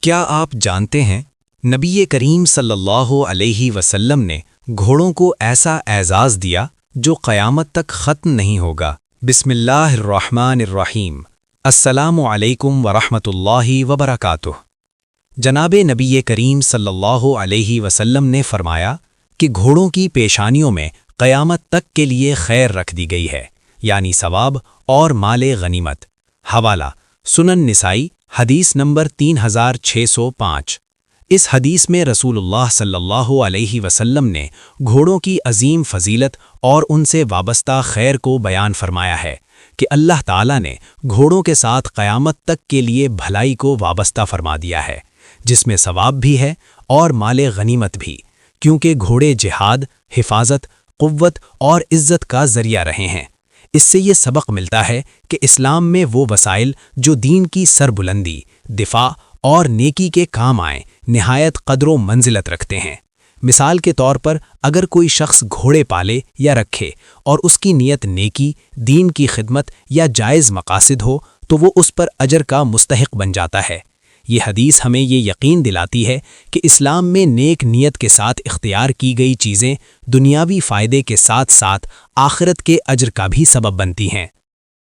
کیا آپ جانتے ہیں نبی کریم صلی اللہ علیہ وسلم نے گھوڑوں کو ایسا اعزاز دیا جو قیامت تک ختم نہیں ہوگا؟ بسم اللہ الرحمن الرحیم۔ السلام علیکم ورحمۃ اللہ وبرکاتہ۔ جناب نبی کریم صلی اللہ علیہ وسلم نے فرمایا کہ گھوڑوں کی پیشانیوں میں قیامت تک کے لیے خیر رکھ دی گئی ہے، یعنی ثواب اور مال غنیمت۔ حوالہ سنن نسائی، حدیث نمبر 3605۔ اس حدیث میں رسول اللہ صلی اللہ علیہ وسلم نے گھوڑوں کی عظیم فضیلت اور ان سے وابستہ خیر کو بیان فرمایا ہے کہ اللہ تعالیٰ نے گھوڑوں کے ساتھ قیامت تک کے لیے بھلائی کو وابستہ فرما دیا ہے، جس میں ثواب بھی ہے اور مال غنیمت بھی، کیونکہ گھوڑے جہاد، حفاظت، قوت اور عزت کا ذریعہ رہے ہیں۔ اس سے یہ سبق ملتا ہے کہ اسلام میں وہ وسائل جو دین کی سربلندی، دفاع اور نیکی کے کام آئیں، نہایت قدر و منزلت رکھتے ہیں۔ مثال کے طور پر اگر کوئی شخص گھوڑے پالے یا رکھے اور اس کی نیت نیکی، دین کی خدمت یا جائز مقاصد ہو تو وہ اس پر اجر کا مستحق بن جاتا ہے۔ یہ حدیث ہمیں یہ یقین دلاتی ہے کہ اسلام میں نیک نیت کے ساتھ اختیار کی گئی چیزیں دنیاوی فائدے کے ساتھ ساتھ آخرت کے اجر کا بھی سبب بنتی ہیں۔